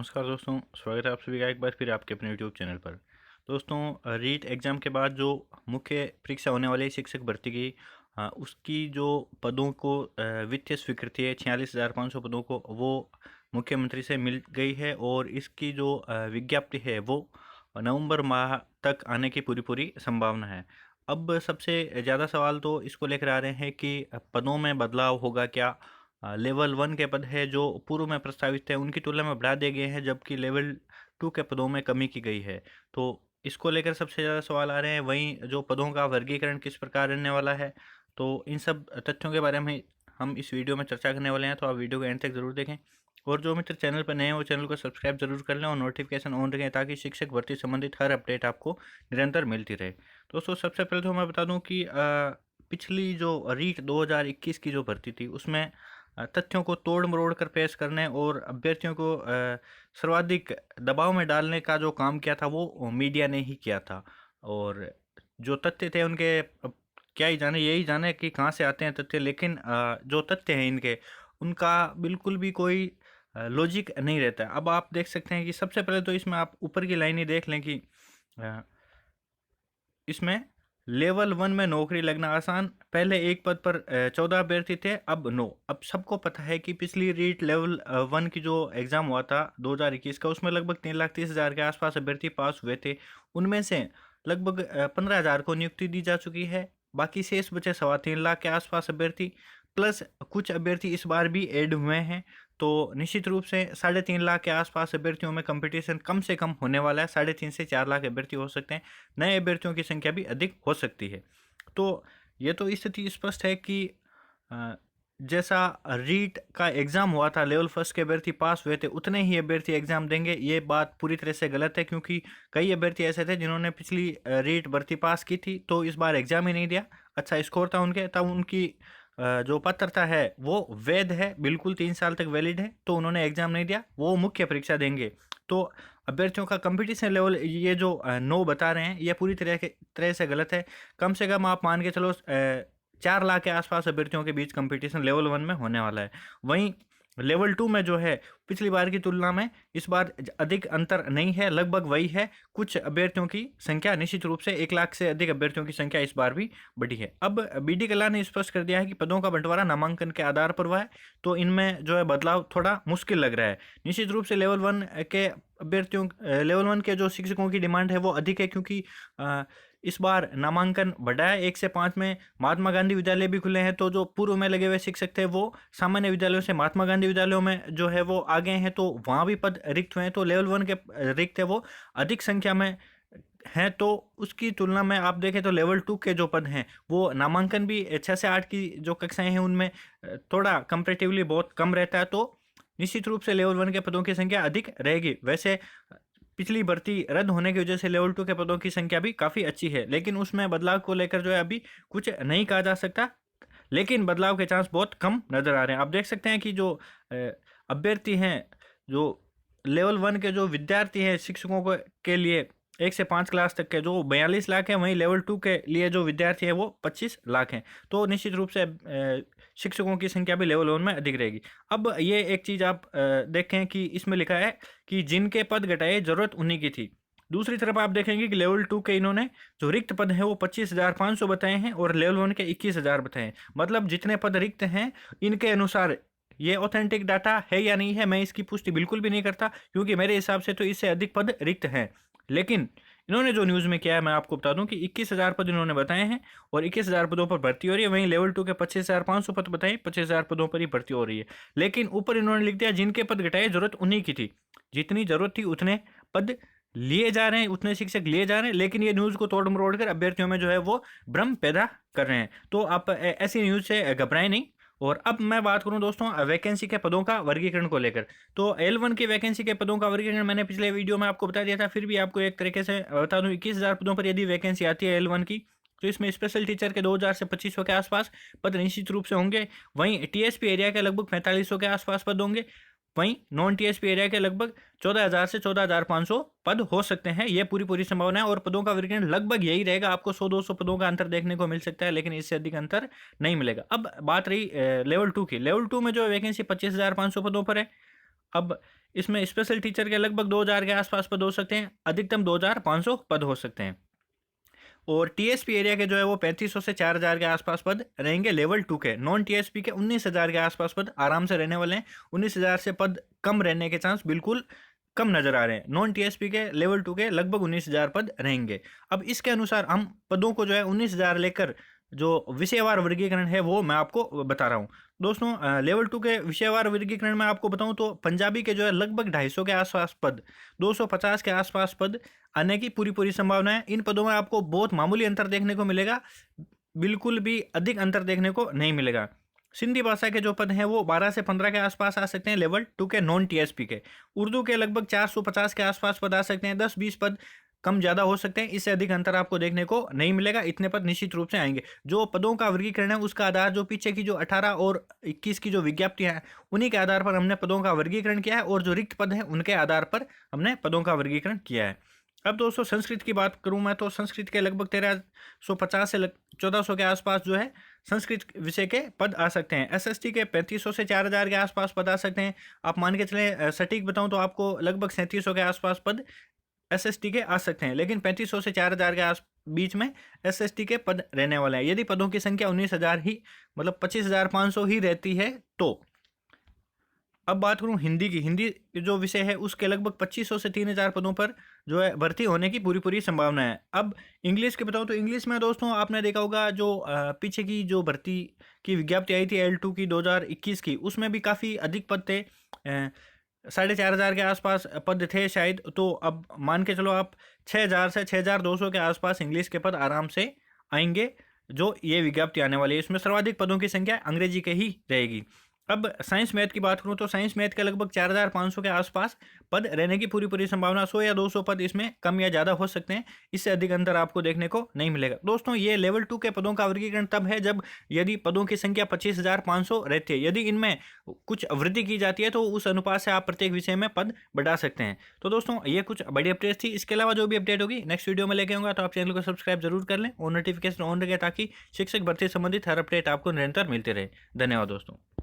नमस्कार दोस्तों, स्वागत है आप सभी का एक बार फिर आपके अपने यूट्यूब चैनल पर। दोस्तों, रीट एग्ज़ाम के बाद जो मुख्य परीक्षा होने वाली है शिक्षक भर्ती की, उसकी जो पदों को वित्तीय स्वीकृति है 46,500 पदों को, वो मुख्यमंत्री से मिल गई है और इसकी जो विज्ञप्ति है वो नवंबर माह तक आने की पूरी पूरी संभावना है। अब सबसे ज़्यादा सवाल तो इसको लेकर आ रहे हैं कि पदों में बदलाव होगा क्या। लेवल 1 के पद है जो पूर्व में प्रस्तावित थे उनकी तुलना में बढ़ा दिए गए हैं, जबकि लेवल 2 के पदों में कमी की गई है। तो इसको लेकर सबसे ज़्यादा सवाल आ रहे हैं। वहीं जो पदों का वर्गीकरण किस प्रकार रहने वाला है, तो इन सब तथ्यों के बारे में हम इस वीडियो में चर्चा करने वाले हैं, तो आप वीडियो को एंड तक ज़रूर देखें। और जो मित्र चैनल पर नए हैं वो चैनल को सब्सक्राइब जरूर कर लें और नोटिफिकेशन ऑन रखें, ताकि शिक्षक भर्ती संबंधित हर अपडेट आपको निरंतर मिलती रहे। दोस्तों, सबसे पहले तो मैं बता दूं कि पिछली जो रीट 2021 की जो भर्ती थी उसमें तथ्यों को तोड़ मरोड़ कर पेश करने और अभ्यर्थियों को सर्वाधिक दबाव में डालने का जो काम किया था वो मीडिया ने ही किया था। और जो तथ्य थे उनके, अब क्या ही जाने, यही जाने कि कहाँ से आते हैं तथ्य, लेकिन जो तथ्य हैं इनके, उनका बिल्कुल भी कोई लॉजिक नहीं रहता है। अब आप देख सकते हैं कि सबसे पहले तो इसमें आप ऊपर की लाइन ही देख लें कि अ, इसमें लेवल 1 में नौकरी लगना आसान। पहले एक पद पर 14 अभ्यर्थी थे, अब 9। अब सबको पता है कि पिछली रीट लेवल 1 की जो एग्ज़ाम हुआ था 2021 का, उसमें लगभग 3,30,000 के आसपास अभ्यर्थी पास हुए थे। उनमें से लगभग 15,000 को नियुक्ति दी जा चुकी है। बाकी शेष बचे 3.25 लाख के आसपास अभ्यर्थी, प्लस कुछ अभ्यर्थी इस बार भी ऐड हुए हैं। तो निश्चित रूप से 3.5 लाख के आसपास अभ्यर्थियों में कंपटीशन कम से कम होने वाला है। 3.5 से 4 लाख अभ्यर्थी हो सकते हैं। नए अभ्यर्थियों की संख्या भी अधिक हो सकती है। तो ये तो स्थिति स्पष्ट है कि अ, जैसा रीट का एग्ज़ाम हुआ था, लेवल फर्स्ट के अभ्यर्थी पास हुए थे, उतने ही अभ्यर्थी एग्ज़ाम देंगे, ये बात पूरी तरह से गलत है। क्योंकि कई अभ्यर्थी ऐसे थे जिन्होंने पिछली रीट भर्ती पास की थी, तो इस बार एग्ज़ाम ही नहीं दिया। अच्छा स्कोर था उनके, तब उनकी जो पात्रता है वो वैध है, बिल्कुल 3 साल तक वैलिड है, तो उन्होंने एग्ज़ाम नहीं दिया, वो मुख्य परीक्षा देंगे। तो अभ्यर्थियों का कंपटीशन लेवल, ये जो 9 बता रहे हैं, ये पूरी तरह से गलत है। कम से कम आप मान के चलो 4 लाख के आसपास अभ्यर्थियों के बीच कंपटीशन लेवल 1 में होने वाला है। वहीं लेवल 2 में जो है, पिछली बार की तुलना में इस बार अधिक अंतर नहीं है, लगभग वही है। कुछ अभ्यर्थियों की संख्या, निश्चित रूप से 1 लाख से अधिक अभ्यर्थियों की संख्या इस बार भी बढ़ी है। अब बीडी कल्ला ने स्पष्ट कर दिया है कि पदों का बंटवारा नामांकन के आधार पर हुआ है, तो इनमें जो है बदलाव थोड़ा मुश्किल लग रहा है। निश्चित रूप से लेवल 1 के अभ्यर्थियों, लेवल 1 के जो शिक्षकों की डिमांड है वो अधिक है, क्योंकि इस बार नामांकन बढ़ा है। 1 से 5 में महात्मा गांधी विद्यालय भी खुले हैं, तो जो पूर्व में लगे हुए शिक्षक थे वो सामान्य विद्यालयों से महात्मा गांधी विद्यालयों में जो है वो आ गए हैं, तो वहाँ भी पद रिक्त हुए हैं। तो लेवल 1 के रिक्त है वो अधिक संख्या में हैं। तो उसकी तुलना में आप देखें तो लेवल 2 के जो पद हैं वो नामांकन भी 6 से 8 की जो कक्षाएं हैं उनमें थोड़ा कंपेरेटिवली बहुत कम रहता है। तो निश्चित रूप से लेवल 1 के पदों की संख्या अधिक रहेगी। वैसे पिछली भर्ती रद्द होने की वजह से लेवल 2 के पदों की संख्या भी काफ़ी अच्छी है, लेकिन उसमें बदलाव को लेकर जो है अभी कुछ नहीं कहा जा सकता। लेकिन बदलाव के चांस बहुत कम नज़र आ रहे हैं। आप देख सकते हैं कि जो अभ्यर्थी हैं, जो लेवल 1 के जो विद्यार्थी हैं, शिक्षकों को के लिए 1 से 5 क्लास तक के जो 42 लाख हैं, वहीं लेवल 2 के लिए जो विद्यार्थी हैं वो 25 लाख हैं। तो निश्चित रूप से शिक्षकों की संख्या भी लेवल 1 में अधिक रहेगी। अब ये एक चीज़ आप देखें कि इसमें लिखा है कि जिनके पद घटाए ज़रूरत उन्हीं की थी। दूसरी तरफ आप देखेंगे कि लेवल 2 के इन्होंने जो रिक्त पद हैं वो 25,500 बताए हैं और लेवल 1 के 21,000 बताए हैं। मतलब जितने पद रिक्त हैं, इनके अनुसार ये ऑथेंटिक डाटा है या नहीं है, मैं इसकी पुष्टि बिल्कुल भी नहीं करता, क्योंकि मेरे हिसाब से तो इससे अधिक पद रिक्त हैं। लेकिन इन्होंने जो न्यूज़ में किया है, मैं आपको बता दूं कि 21,000 पद इन्होंने बताए हैं और 21,000 पदों पर भर्ती हो रही है। वहीं लेवल 2 के 25,500 पद बताए, 25,000 पदों पर ही भर्ती हो रही है। लेकिन ऊपर इन्होंने लिख दिया जिनके पद घटाए जरूरत उन्हीं की थी। जितनी जरूरत थी उतने पद लिए जा रहे हैं, उतने शिक्षक लिए जा रहे हैं, लेकिन ये न्यूज़ को तोड़ मरोड़ कर अभ्यर्थियों में जो है वो भ्रम पैदा कर रहे हैं। तो आप ऐसी न्यूज़ से घबराएं नहीं। और अब मैं बात करूं दोस्तों वैकेंसी के पदों का वर्गीकरण को लेकर, तो L1 की वैकेंसी के पदों का वर्गीकरण मैंने पिछले वीडियो में आपको बता दिया था, फिर भी आपको एक तरीके से बता दूं। 21,000 पदों पर यदि वैकेंसी आती है L1 की, तो इसमें स्पेशल टीचर के 2,000 से 2,500 के आसपास पद निश्चित रूप से होंगे। वहीं टीएसपी एरिया के लगभग 4,500 के आसपास पद होंगे। वहीं नॉन टीएसपी एरिया के लगभग 14,000 से 14,500 पद हो सकते हैं। ये पूरी पूरी संभावना है और पदों का वर्गीकरण लगभग यही रहेगा। आपको 100-200 पदों का अंतर देखने को मिल सकता है, लेकिन इससे अधिक अंतर नहीं मिलेगा। अब बात रही लेवल 2 की। लेवल 2 में जो वैकेंसी 25,500 पदों पर है। अब इसमें स्पेशल टीचर के लगभग 2000 के आसपास पद हो सकते हैं, अधिकतम 2500 पद हो सकते हैं। और टीएसपी एरिया के जो है वो 3500 से 4000 के आसपास पद रहेंगे लेवल 2 के। नॉन टीएसपी के 19000 के आसपास पद आराम से रहने वाले हैं। 19000 से पद कम रहने के चांस बिल्कुल कम नजर आ रहे हैं। नॉन टीएसपी के लेवल 2 के लगभग 19000 पद रहेंगे। अब इसके अनुसार हम पदों को जो है 19000 लेकर जो विषयवार वर्गीकरण है वो मैं आपको बता रहा हूँ। दोस्तों लेवल 2 के विषयवार वर्गीकरण में आपको बताऊं तो पंजाबी के जो है लगभग 250 के आसपास पद, 250 के आसपास पद आने की पूरी संभावना है। इन पदों में आपको बहुत मामूली अंतर देखने को मिलेगा, बिल्कुल भी अधिक अंतर देखने को नहीं मिलेगा। सिंधी भाषा के जो पद हैं वो 12 से 15 के आसपास आ सकते हैं लेवल 2 के नॉन टीएसपी के। उर्दू के लगभग 450 के आसपास पद आ सकते हैं, 10-20 पद कम ज़्यादा हो सकते हैं, इससे अधिक अंतर आपको देखने को नहीं मिलेगा। इतने पद निश्चित रूप से आएंगे। जो पदों का वर्गीकरण है उसका आधार जो पीछे की जो 18 और 21 की जो विज्ञप्तियां हैं उन्हीं के आधार पर हमने पदों का वर्गीकरण किया है, और जो रिक्त पद हैं उनके आधार पर हमने पदों का वर्गीकरण किया है। अब दोस्तों संस्कृत की बात करूं मैं तो संस्कृत के लगभग 1350 से 1400 के आसपास जो है संस्कृत विषय के पद आ सकते हैं। एसएसटी के 3500 से 4000 के आसपास पद आ सकते हैं। आप मान के चलें, सटीक बताऊं तो आपको लगभग 3700 के आसपास पद एसएसटी के आ सकते हैं, लेकिन 3500 से 4000 के आस बीच में एसएसटी के पद रहने वाले हैं। यदि पदों की संख्या 19000 ही मतलब 25500 ही रहती है तो। अब बात करूं हिंदी की, हिंदी जो विषय है उसके लगभग 2500 से 3000 पदों पर जो है भर्ती होने की पूरी संभावना है। अब इंग्लिश की बताऊं तो इंग्लिश में दोस्तों आपने देखा होगा जो पीछे की जो भर्ती की विज्ञप्ति आई थी L2 की 2021 की, उसमें भी काफ़ी अधिक पद थे, 4500 के आसपास पद थे शायद। तो अब मान के चलो आप 6000 से 6200 के आसपास इंग्लिश के पद आराम से आएंगे। जो ये विज्ञप्ति आने वाली है इसमें सर्वाधिक पदों की संख्या अंग्रेजी के ही रहेगी। अब साइंस मैथ की बात करूं तो साइंस मैथ के लगभग 4500 के आसपास पद रहने की पूरी संभावना। 100 या 200 पद इसमें कम या ज़्यादा हो सकते हैं, इससे अधिक अंतर आपको देखने को नहीं मिलेगा। दोस्तों ये लेवल 2 के पदों का वर्गीकरण तब है जब यदि पदों की संख्या 25500 रहती है। यदि इनमें कुछ वृद्धि की जाती है तो उस अनुपात से आप प्रत्येक विषय में पद बढ़ा सकते हैं। तो दोस्तों ये कुछ बड़ी अपडेट थी। इसके अलावा जो भी अपडेट होगी नेक्स्ट वीडियो में लेके आऊँगा, तो आप चैनल को सब्सक्राइब जरूर कर लें और नोटिफिकेशन ऑन रखे ताकि शिक्षक भर्ती संबंधित हर अपडेट आपको निरंतर मिलते रहे। धन्यवाद दोस्तों।